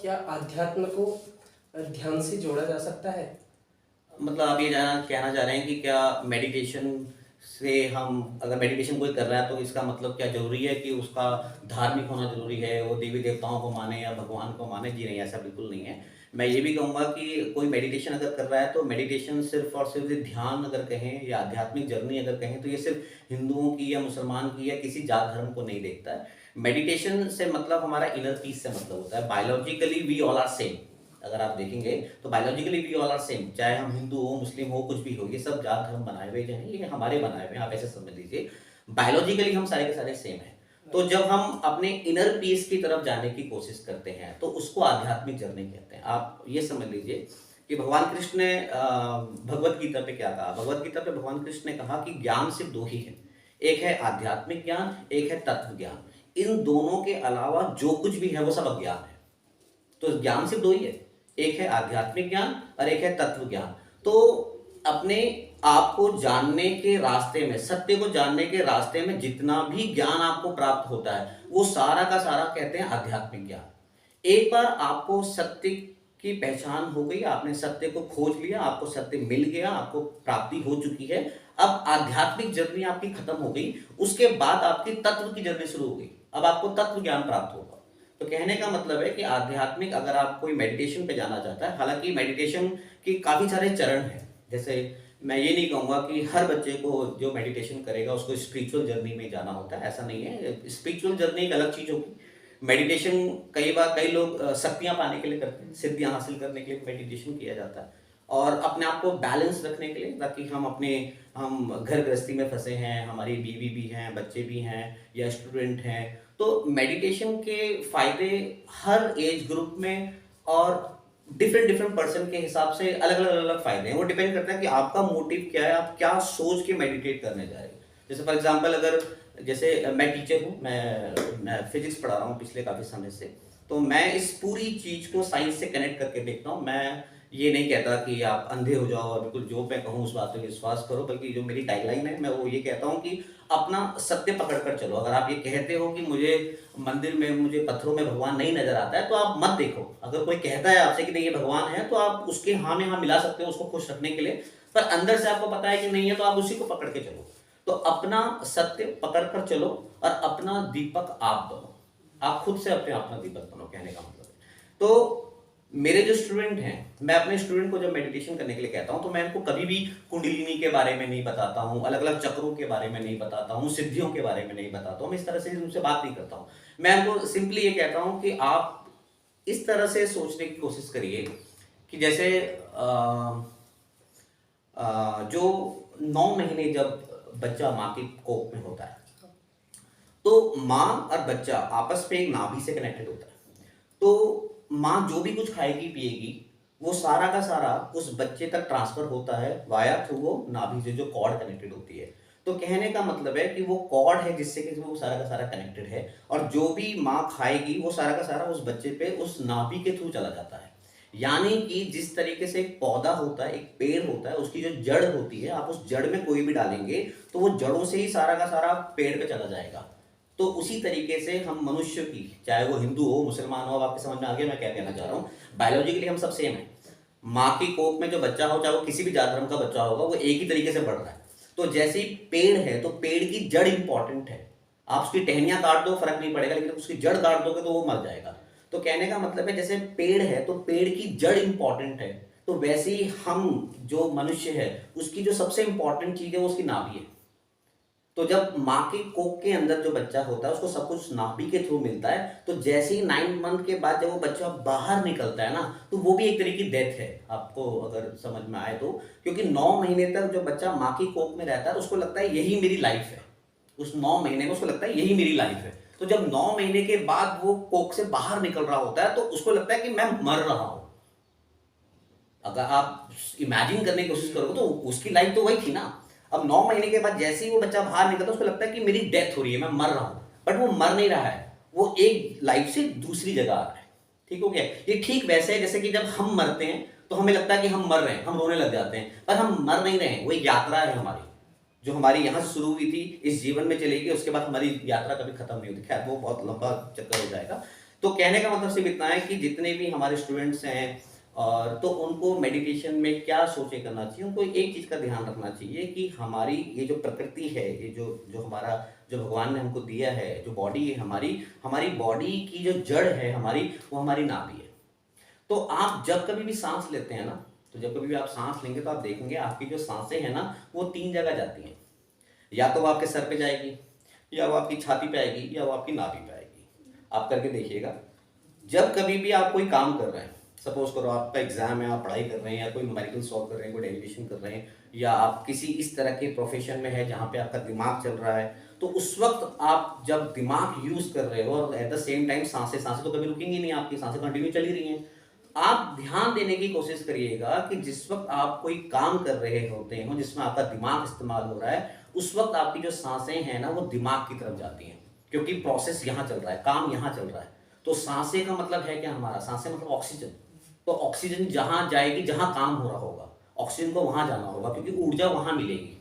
क्या अध्यात्म को ध्यान से जोड़ा जा सकता है? मतलब आप ये कहना चाह रहे हैं कि क्या मेडिटेशन से हम अगर मेडिटेशन कोई कर रहा है तो इसका मतलब क्या ज़रूरी है कि उसका धार्मिक होना ज़रूरी है, वो देवी देवताओं को माने या भगवान को माने? जी नहीं, ऐसा बिल्कुल नहीं है। मैं ये भी कहूँगा कि कोई मेडिटेशन अगर कर रहा है तो मेडिटेशन सिर्फ़ और सिर्फ़ ध्यान अगर कहें या आध्यात्मिक जर्नी अगर कहें तो ये सिर्फ़ हिंदुओं की या मुसलमान की या किसी जात धर्म को नहीं देखता है। मेडिटेशन से मतलब हमारा इनर पीस से मतलब होता है। Biologically we all are same. अगर आप देखेंगे तो biologically we all are same, चाहे हम हिंदू हो, मुस्लिम हो, कुछ भी हो, ये सब जात धर्म बनाए हुए जो हैं ये हमारे बनाए हुए हैं, आप ऐसे समझ लीजिए। बायोलॉजिकली हम सारे के सारे सेम हैं। तो जब हम अपने इनर पीस की तरफ जाने की कोशिश करते हैं तो उसको आध्यात्मिक जर्नी कहते हैं। आप ये समझ लीजिए कि भगवान कृष्ण ने भगवत गीता पे क्या कहा? भगवत गीता पे भगवान कृष्ण ने कहा कि ज्ञान सिर्फ दो ही है, एक है आध्यात्मिक ज्ञान, एक है तत्व ज्ञान। इन दोनों के अलावा जो कुछ भी है वो सब अज्ञान है। तो ज्ञान सिर्फ दो ही है, एक है आध्यात्मिक ज्ञान और एक है तत्व ज्ञान। तो अपने आप को जानने के रास्ते में, सत्य को जानने के रास्ते में जितना भी ज्ञान आपको प्राप्त होता है वो सारा का सारा कहते हैं आध्यात्मिक ज्ञान। एक बार आपको सत्य की पहचान हो गई, आपने सत्य को खोज लिया, आपको सत्य मिल गया, आपको प्राप्ति हो चुकी है, अब आध्यात्मिक जर्नी आपकी खत्म हो गई। उसके बाद आपकी तत्व की जर्नी शुरू हो गई। अब आपको तत्व ज्ञान प्राप्त होगा। तो कहने का मतलब है कि आध्यात्मिक अगर आप कोई मेडिटेशन पे जाना चाहता है, हालांकि मेडिटेशन के काफ़ी सारे चरण हैं। जैसे मैं ये नहीं कहूँगा कि हर बच्चे को जो मेडिटेशन करेगा उसको स्पिरिचुअल जर्नी में जाना होता है, ऐसा नहीं है। स्पिरिचुअल जर्नी एक अलग चीज़ होगी। मेडिटेशन कई बार कई लोग शक्तियाँ पाने के लिए करते हैं, सिद्धियाँ हासिल करने के लिए मेडिटेशन किया जाता है, और अपने आप को बैलेंस रखने के लिए, ताकि हम घर गृहस्थी में फंसे हैं, हमारी बीवी भी हैं, बच्चे भी हैं या स्टूडेंट हैं। तो मेडिटेशन के फायदे हर एज ग्रुप में और डिफरेंट डिफरेंट पर्सन के हिसाब से अलग अलग अलग फायदे हैं। वो डिपेंड करता है कि आपका मोटिव क्या है, आप क्या सोच के मेडिटेट करने जा रहे हैं। जैसे फॉर एग्जांपल, अगर जैसे मैं टीचर हूँ, मैं फिजिक्स पढ़ा रहा हूँ पिछले काफ़ी समय से, तो मैं इस पूरी चीज़ को साइंस से कनेक्ट करके देखता हूँ। मैं ये नहीं कहता कि आप अंधे हो जाओ और बिल्कुल जो मैं कहूँ उस बात पे विश्वास करो, बल्कि जो मेरी टाइमलाइन है मैं वो ये कहता हूँ कि अपना सत्य पकड़ कर चलो। अगर आप ये कहते हो कि मुझे मंदिर में, मुझे पत्थरों में भगवान नहीं नजर आता है, तो आप मत देखो। अगर कोई कहता है आपसे कि नहीं ये भगवान है, तो आप उसके हाँ में हाँ मिला सकते हो उसको खुश रखने के लिए, पर अंदर से आपको पता है कि नहीं है, तो आप उसी को पकड़ के चलो। तो अपना सत्य पकड़ कर चलो और अपना दीपक आप बनो। आप खुद से अपना दीपक बनो, कहने का मतलब है। तो मेरे जो स्टूडेंट हैं, मैं अपने स्टूडेंट को जब मेडिटेशन करने के लिए कहता हूं तो मैं उनको कभी भी कुंडलिनी के बारे में नहीं बताता हूं, अलग अलग चक्रों के बारे में नहीं बताता हूं, सिद्धियों के बारे में नहीं बताता हूं, मैं इस तरह से उनसे बात नहीं करता हूं। मैं उनको सिंपली ये कहता हूं कि आप इस तरह से सोचने की कोशिश करिए कि जैसे जो 9 महीने जब बच्चा माँ की कोख में होता है, तो माँ और बच्चा आपस में एक नाभि से कनेक्टेड होता है। तो माँ जो भी कुछ खाएगी पिएगी, वो सारा का सारा उस बच्चे तक ट्रांसफर होता है वाया थ्रू वो नाभि से जो कॉर्ड कनेक्टेड होती है। तो कहने का मतलब है कि वो कॉर्ड है जिससे कि वो सारा का सारा कनेक्टेड है, और जो भी माँ खाएगी वो सारा का सारा उस बच्चे पे उस नाभि के थ्रू चला जाता है। यानी कि जिस तरीके से एक पौधा होता है, एक पेड़ होता है, उसकी जो जड़ होती है, आप उस जड़ में कोई भी डालेंगे तो वो जड़ों से ही सारा का सारा पेड़ पे चला जाएगा। तो उसी तरीके से हम मनुष्य की, चाहे वो हिंदू हो, मुसलमान हो, अब आपके समझ में आ गया मैं क्या कहना चाह रहा हूँ। बायोलॉजिकली हम सब सेम है। माँ की कोख में जो बच्चा हो, चाहे वो किसी भी जात धर्म का बच्चा होगा, वो एक ही तरीके से बढ़ रहा है। तो जैसे ही पेड़ है तो पेड़ की जड़ इंपॉर्टेंट है। आप उसकी टहनियां काट दो फर्क नहीं पड़ेगा, लेकिन उसकी जड़ काट दोगे तो वो मर जाएगा। तो कहने का मतलब है जैसे पेड़ है तो पेड़ की जड़ इंपॉर्टेंट है, तो वैसे ही हम जो मनुष्य है उसकी जो सबसे इंपॉर्टेंट चीज है वो उसकी नाभि है। तो जब माँ के कोख के अंदर जो बच्चा होता है उसको सब कुछ नाभि के थ्रू मिलता है। तो जैसे ही 9 मंथ के बाद जब वो बच्चा बाहर निकलता है ना, तो वो भी एक तरीके की डेथ है, आपको अगर समझ में आए तो। क्योंकि 9 महीने तक जो बच्चा माँ की कोख में रहता है उसको लगता है यही मेरी लाइफ है। उस 9 महीने में उसको लगता है यही मेरी लाइफ है। तो जब 9 महीने के बाद वो कोख से बाहर निकल रहा होता है तो उसको लगता है कि मैं मर रहा हूं। अगर आप इमेजिन करने की कोशिश करोगे तो उसकी लाइफ तो वही थी ना। अब 9 महीने के बाद जैसे ही वो बच्चा बाहर निकलता है उसको लगता है कि मेरी डेथ हो रही है, मैं मर रहा हूं। बट वो मर नहीं रहा है, वो एक लाइफ से दूसरी जगह आ रहा है। ठीक हो गया? ये ठीक वैसे है जैसे कि जब हम मरते हैं तो हमें लगता है कि हम मर रहे हैं, हम रोने लग जाते हैं, पर हम मर नहीं रहे हैं। वो एक यात्रा है हमारी, जो हमारी यहाँ से शुरू हुई थी, इस जीवन में चलेगी, उसके बाद हमारी यात्रा कभी खत्म नहीं होती। खैर वो बहुत लंबा चक्कर हो जाएगा। तो कहने का मतलब सिर्फ इतना है कि जितने भी हमारे स्टूडेंट्स हैं और तो उनको मेडिटेशन में क्या सोचे करना चाहिए, उनको एक चीज़ का ध्यान रखना चाहिए कि हमारी ये जो प्रकृति है, ये जो जो हमारा जो भगवान ने हमको दिया है, जो बॉडी है हमारी, हमारी बॉडी की जो जड़ है हमारी, वो हमारी नाभि है। तो आप जब कभी भी सांस लेते हैं ना, तो जब कभी भी आप सांस लेंगे तो आप देखेंगे आपकी जो सांसें हैं ना वो 3 जगह जाती हैं। या तो वो आपके सर पे जाएगी, या वो आपकी छाती पे आएगी, या वो आपकी नाभि पे आएगी। आप करके देखिएगा। जब कभी भी आप कोई काम कर रहे हैं, सपोज करो आपका एग्जाम है, आप पढ़ाई कर रहे हैं, या कोई न्यूमेरिकल सॉल्व कर रहे हैं, कोई डेरिवेशन कर रहे हैं, या आप किसी इस तरह के प्रोफेशन में है जहाँ पे आपका दिमाग चल रहा है, तो उस वक्त आप जब दिमाग यूज कर रहे हो और एट द सेम टाइम सांसें सांसें तो कभी रुकेंगी नहीं, आपकी सांसें कंटिन्यू चल ही रही हैं। आप ध्यान देने की कोशिश करिएगा कि जिस वक्त आप कोई काम कर रहे होते हो जिसमें आपका दिमाग इस्तेमाल हो रहा है, उस वक्त आपकी जो सांसें हैं ना वो दिमाग की तरफ जाती हैं, क्योंकि प्रोसेस यहाँ चल रहा है, काम यहाँ चल रहा है। तो सांसें का मतलब है क्या हमारा, सांसें मतलब ऑक्सीजन। तो ऑक्सीजन जहाँ जाएगी, जहाँ काम हो रहा होगा, ऑक्सीजन को वहाँ जाना होगा, क्योंकि ऊर्जा वहाँ मिलेगी।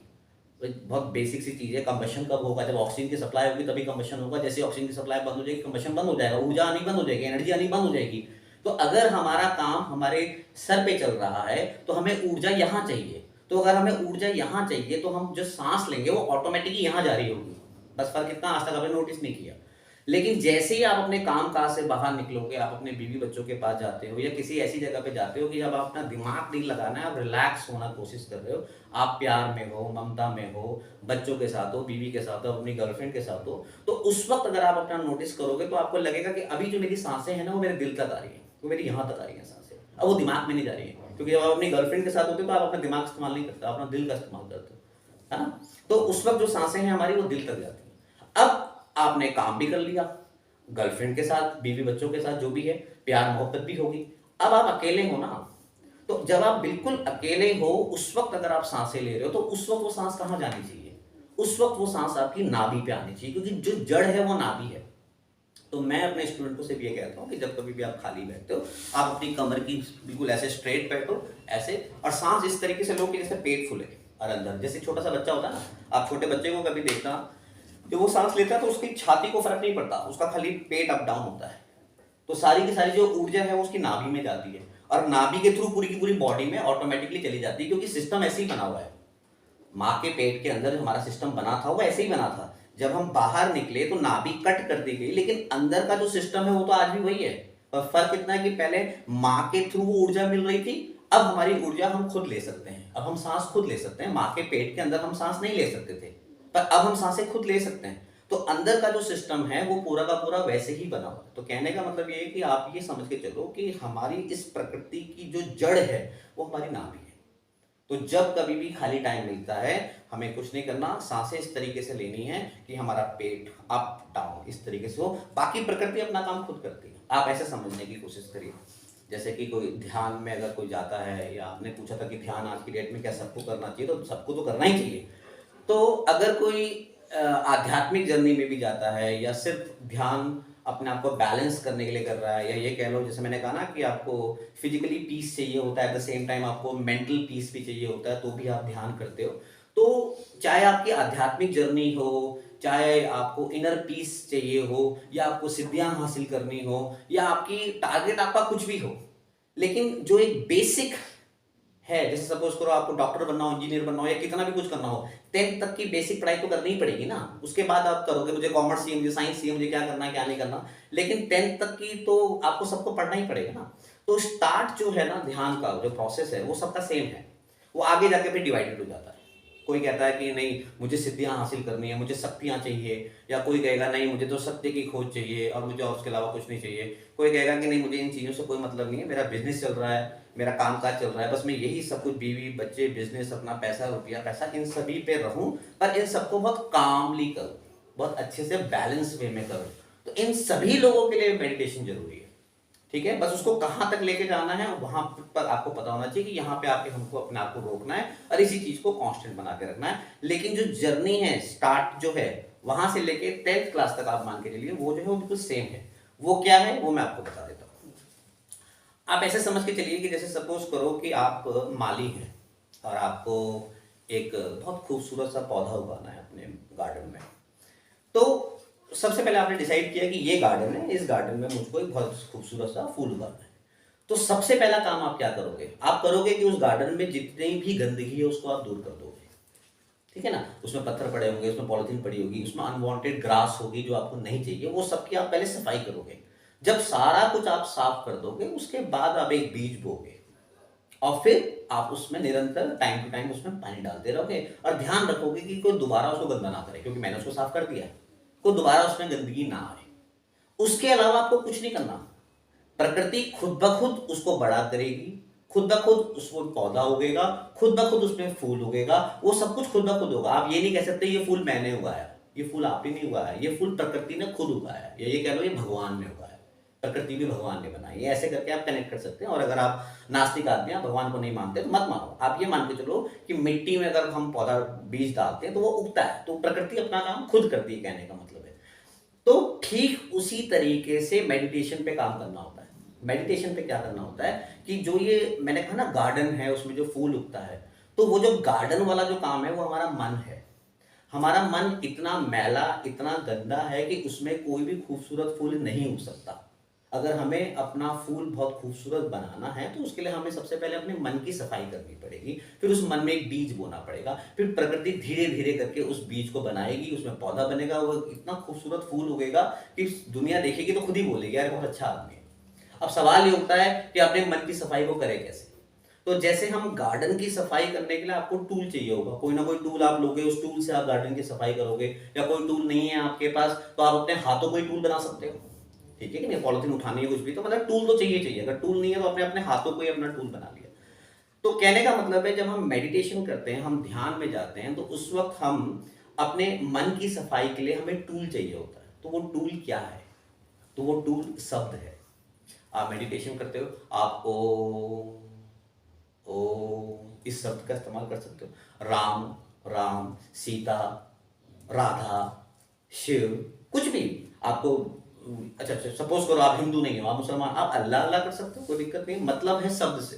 तो बहुत बेसिक सी चीज़ है। कंबशन कब होगा, जब ऑक्सीजन की सप्लाई होगी तभी कंबशन होगा। जैसे ऑक्सीजन की सप्लाई बंद हो जाएगी, कंबशन बंद हो जाएगा, ऊर्जा आनी बंद हो जाएगी, एनर्जी आनी बंद हो जाएगी। तो अगर हमारा काम हमारे सर पे चल रहा है तो हमें ऊर्जा यहाँ चाहिए। तो अगर हमें ऊर्जा यहाँ चाहिए तो हम जो सांस लेंगे वो ऑटोमेटिकली यहाँ जा रही होगी। बस फर्क इतना आज तक आपने नोटिस नहीं किया। लेकिन जैसे ही आप अपने काम काज से बाहर निकलोगे, आप अपने बीवी बच्चों के पास जाते हो या किसी ऐसी जगह पे जाते हो कि जब आप अपना दिमाग नहीं लगाना है, आप रिलैक्स होना कोशिश कर रहे हो, आप प्यार में हो, ममता में हो, बच्चों के साथ हो, बीवी के साथ हो, अपनी गर्लफ्रेंड के साथ हो, तो उस वक्त अगर आप अपना नोटिस करोगे तो आपको लगेगा कि अभी जो मेरी सांसें हैं ना वो मेरे दिल तक आ रही है, वो मेरी यहाँ तक आ रही है सांसें, अब वो दिमाग में नहीं जा रही है। क्योंकि जब आप अपनी गर्लफ्रेंड के साथ होते हो तो आप अपना दिमाग इस्तेमाल नहीं करते, अपना दिल का इस्तेमाल करते हो, है ना। तो उस वक्त जो सांसें हैं हमारी वो दिल तक जाती हैं। अब आपने काम भी कर लिया, गर्लफ्रेंड के साथ, बीवी बच्चों के साथ जो भी है, प्यार मोहब्बत भी होगी। अब आप अकेले हो ना, तो जब आप बिल्कुल अकेले हो उस वक्त अगर आप सांसें ले रहे हो तो उस वक्त वो सांस कहाँ जानी चाहिए, उस वक्त वो सांस आपकी नाभि पे आनी चाहिए, क्योंकि जो जड़ है वो नाभि है। तो मैं अपने स्टूडेंट को सिर्फ ये कहता हूँ कि जब कभी भी आप खाली बैठते हो, आप अपनी कमर की बिल्कुल ऐसे स्ट्रेट बैठो, ऐसे, और सांस इस तरीके से लो कि जैसे पेट फूले और अंदर, जैसे छोटा सा बच्चा होता है ना, आप छोटे बच्चे को कभी देखना, जब वो सांस लेता है तो उसकी छाती को फर्क नहीं पड़ता, उसका खाली पेट अप डाउन होता है। तो सारी की सारी जो ऊर्जा है वो उसकी नाभि में जाती है, और नाभि के थ्रू पूरी की पूरी बॉडी में ऑटोमेटिकली चली जाती है, क्योंकि सिस्टम ऐसे ही बना हुआ है। माँ के पेट के अंदर जो हमारा सिस्टम बना था वो ऐसे ही बना था। जब हम बाहर निकले तो नाभि कट कर दी गई, लेकिन अंदर का जो सिस्टम है वो तो आज भी वही है। पर फर्क इतना है कि पहले माँ के थ्रू ऊर्जा मिल रही थी, अब हमारी ऊर्जा हम खुद ले सकते हैं, अब हम सांस खुद ले सकते हैं। माँ के पेट के अंदर हम सांस नहीं ले सकते थे, पर अब हम सांसें खुद ले सकते हैं। तो अंदर का जो सिस्टम है वो पूरा का पूरा वैसे ही बना हुआ है। तो कहने का मतलब ये है कि आप ये समझ के चलो कि हमारी इस प्रकृति की जो जड़ है वो हमारी नाभि है। तो जब कभी भी खाली टाइम मिलता है, हमें कुछ नहीं करना, सांसें इस तरीके से लेनी है कि हमारा पेट अप डाउन इस तरीके से हो, बाकी प्रकृति अपना काम खुद करती है। आप ऐसे समझने की कोशिश करिए। जैसे कि कोई ध्यान में अगर कोई जाता है, या आपने पूछा था कि ध्यान आज की डेट में क्या सबको करना चाहिए, तो सबको तो करना ही चाहिए। तो अगर कोई आध्यात्मिक जर्नी में भी जाता है, या सिर्फ ध्यान अपने आप को बैलेंस करने के लिए कर रहा है, या ये कह लो जैसे मैंने कहा ना कि आपको फिजिकली पीस चाहिए होता है, एट द सेम टाइम आपको मेंटल पीस भी चाहिए होता है, तो भी आप ध्यान करते हो। तो चाहे आपकी आध्यात्मिक जर्नी हो, चाहे आपको इनर पीस चाहिए हो, या आपको सिद्धियां हासिल करनी हो, या आपकी टारगेट आपका कुछ भी हो, लेकिन जो एक बेसिक है, जैसे सपोज करो आपको डॉक्टर बनना हो, इंजीनियर बनना हो, या कितना भी कुछ करना हो, 10th तक की बेसिक पढ़ाई तो करनी ही पड़ेगी ना। उसके बाद आप करोगे मुझे कॉमर्स चाहिए, मुझे साइंस चाहिए, मुझे क्या करना है क्या नहीं करना, लेकिन 10th तक की तो आपको सबको पढ़ना ही पड़ेगा ना। तो स्टार्ट जो है ना ध्यान का जो प्रोसेस है वो सबका सेम है, वो आगे जाके फिर डिवाइडेड हो जाता है। कोई कहता है कि नहीं मुझे सिद्धियां हासिल करनी है, मुझे शक्तियां चाहिए, या कोई कहेगा नहीं मुझे तो सत्य की खोज चाहिए और मुझे और उसके अलावा कुछ नहीं चाहिए। कोई कहेगा कि नहीं मुझे इन चीज़ों से कोई मतलब नहीं है, मेरा बिजनेस चल रहा है, मेरा काम काज चल रहा है, बस मैं यही सब कुछ बीवी बच्चे बिजनेस अपना पैसा रुपया पैसा इन सभी पे रहूं, पर इन सबको बहुत कामली करूं, बहुत अच्छे से बैलेंस वे में करूं। तो इन सभी लोगों के लिए मेडिटेशन जरूरी है, ठीक है। बस उसको कहाँ तक लेके जाना है वहां पर आपको पता होना चाहिए कि यहाँ पे आके हमको अपने आप को रोकना है और इसी चीज को कांस्टेंट बना के रखना है। लेकिन जो जर्नी है, स्टार्ट जो है वहां से लेके 10th क्लास तक आप मान के चलिए वो जो है वो बिल्कुल सेम है। वो क्या है वो मैं आपको बता देता हूँ। आप ऐसे समझ के चलिए कि जैसे सपोज करो कि आप माली हैं और आपको एक बहुत खूबसूरत सा पौधा उगाना है अपने गार्डन में। तो सबसे पहले आपने डिसाइड किया कि ये गार्डन है, इस गार्डन में मुझको एक बहुत खूबसूरत सा फूल उगाना है। तो सबसे पहला काम आप क्या करोगे? आप करोगे कि उस गार्डन में जितनी भी गंदगी है उसको आप दूर कर दोगे। ठीक है ना? उसमें पत्थर पड़े होंगे, उसमें पॉलिथीन पड़ी होगी, उसमें अनवांटेड ग्रास होगी जो आपको नहीं चाहिए, वो सबकी आप पहले सफाई करोगे। जब सारा कुछ आप साफ कर दोगे, उसके बाद आप एक बीज बोगे और फिर आप उसमें निरंतर टाइम टू टाइम उसमें पानी डालते रहोगे और ध्यान रखोगे कि कोई दोबारा उसको गंदा ना करे, क्योंकि मैंने उसको साफ कर दिया है, कोई दोबारा उसमें गंदगी ना आए। उसके अलावा आपको कुछ नहीं करना। प्रकृति खुद ब खुद उसको बड़ा करेगी, खुद ब खुद उसको पौधा उगेगा, खुद ब खुद उसमें फूल उगेगा, वो सब कुछ खुद ब खुद होगा। आप ये नहीं कह सकते ये फूल मैंने उगाया, ये फूल आप ही नहीं उगाया, ये फूल प्रकृति ने खुद उगाया, या ये कह लो ये भगवान ने उगाया, प्रकृति भी भगवान ने बनाई। ये ऐसे करके आप कनेक्ट कर सकते हैं। और अगर आप नास्तिक आदमी, आप भगवान को नहीं मानते तो मत मानो, आप ये मान के चलो कि मिट्टी में अगर हम पौधा बीज डालते हैं तो वो उगता है, तो प्रकृति अपना काम खुद करती है, कहने का मतलब है। तो ठीक उसी तरीके से मेडिटेशन पे काम करना होता है। मेडिटेशन पे क्या करना होता है कि जो ये मैंने कहा ना गार्डन है, उसमें जो फूल उगता है, तो वो जो गार्डन वाला जो काम है वो हमारा मन है। हमारा मन इतना मैला, इतना गंदा है कि उसमें कोई भी खूबसूरत फूल नहीं उग सकता। अगर हमें अपना फूल बहुत खूबसूरत बनाना है तो उसके लिए हमें सबसे पहले अपने मन की सफाई करनी पड़ेगी, फिर उस मन में एक बीज बोना पड़ेगा, फिर प्रकृति धीरे धीरे करके उस बीज को बनाएगी, उसमें पौधा बनेगा, वो इतना खूबसूरत फूल उगेगा कि दुनिया देखेगी तो खुद ही बोलेगी यार बहुत अच्छा आदमी है। अब सवाल ये उठता है कि अपने मन की सफाई को करें कैसे? तो जैसे हम गार्डन की सफाई करने के लिए आपको टूल चाहिए होगा, कोई ना कोई टूल आप लोगे, उस टूल से आप गार्डन की सफाई करोगे। या कोई टूल नहीं है आपके पास तो आप अपने हाथों को ही टूल बना सकते हो। ठीक है कि नहीं? पॉलिथीन उठानी है कुछ भी, तो मतलब टूल तो चाहिए। अगर टूल नहीं है तो अपने अपने हाथों को ही अपना टूल बना लिया। तो कहने का मतलब है जब हम मेडिटेशन करते हैं, हम ध्यान में जाते हैं, तो उस वक्त हम अपने मन की सफाई के लिए हमें टूल चाहिए होता है। तो वो टूल क्या है? तो वो टूल शब्द है। आप मेडिटेशन करते हो, आप ओ इस शब्द का इस्तेमाल कर सकते हो। राम, राम, सीता, राधा, शिव, कुछ भी आपको। अच्छा, सपोज करो आप हिंदू नहीं हो, आप मुसलमान, आप अल्लाह अल्लाह कर सकते हो, कोई दिक्कत नहीं। मतलब है शब्द से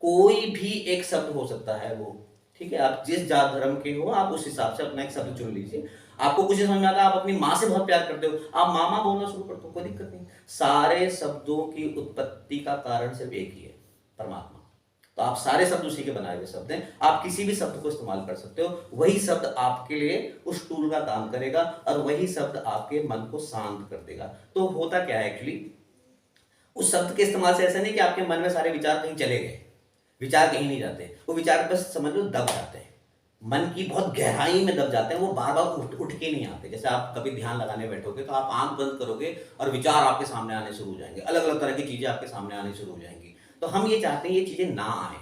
कोई भी एक शब्द हो सकता है वो। ठीक है, आप जिस जात धर्म के हो आप उस हिसाब से अपना एक शब्द चुन लीजिए। आपको कुछ समझ में आता है, आप अपनी माँ से बहुत प्यार करते हो, आप मामा बोलना शुरू कर दो, कोई दिक्कत नहीं। सारे शब्दों की उत्पत्ति का कारण सिर्फ एक ही है, परमात्मा। तो आप सारे शब्द उसी के बनाए हुए शब्द हैं, आप किसी भी शब्द को इस्तेमाल कर सकते हो। वही शब्द आपके लिए उस टूल का काम करेगा और वही शब्द आपके मन को शांत कर देगा। तो होता क्या है एक्चुअली, उस शब्द के इस्तेमाल से ऐसा नहीं कि आपके मन में सारे विचार कहीं चले गए, विचार कहीं नहीं जाते, वो विचार बस समझ लो दब जाते हैं, मन की बहुत गहराई में दब जाते हैं, वो बार बार उठ के नहीं आते। जैसे आप कभी ध्यान लगाने बैठोगे तो आप आंख बंद करोगे और विचार आपके सामने आने शुरू हो जाएंगे, अलग अलग तरह की चीजें आपके सामने आने शुरू हो जाएंगी। तो हम ये चाहते हैं ये चीजें ना आए।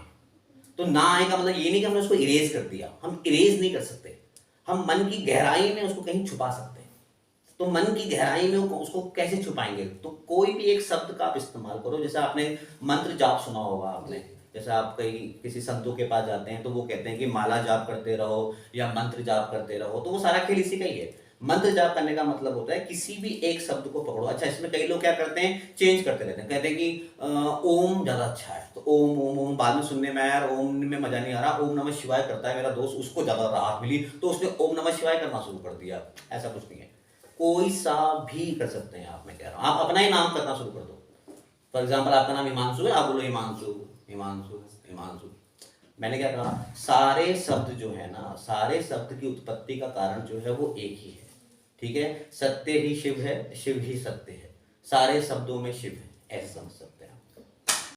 तो ना आए का मतलब ये नहीं कि हमने उसको इरेज कर दिया, हम इरेज नहीं कर सकते, हम मन की गहराई में उसको कहीं छुपा सकते हैं। तो मन की गहराई में उसको कैसे छुपाएंगे? तो कोई भी एक शब्द का आप इस्तेमाल करो। जैसे आपने मंत्र जाप सुना होगा आपने, जैसे आप कहीं किसी संतों के पास जाते हैं तो वो कहते हैं कि माला जाप करते रहो या मंत्र जाप करते रहो, तो वो सारा खेल इसी का ही है। मंत्र जाप करने का मतलब होता है किसी भी एक शब्द को पकड़ो। अच्छा, इसमें कई लोग क्या करते हैं, चेंज करते रहते हैं, कहते हैं कि ओम ज्यादा अच्छा है, तो ओम ओम ओम बाद में सुनने में यार ओम में मजा नहीं आ रहा, ओम नमः शिवाय करता है मेरा दोस्त, उसको ज्यादा राहत मिली तो उसने ओम नमः शिवाय करना शुरू कर दिया। ऐसा कुछ नहीं है, कोई सा भी कर सकते हैं आप। मैं कह रहा हूँ आप अपना ही नाम करना शुरू कर दो। फॉर एग्जाम्पल आपका नाम हिमांशु है, आप बोलो हिमांशु हिमांशु हिमांशु। मैंने क्या कहा, सारे शब्द जो है ना, सारे शब्द की उत्पत्ति का कारण जो है वो एक ही है। ठीक है, सत्य ही शिव है, शिव ही सत्य है, सारे शब्दों में शिव है, ऐसा समझ सकते।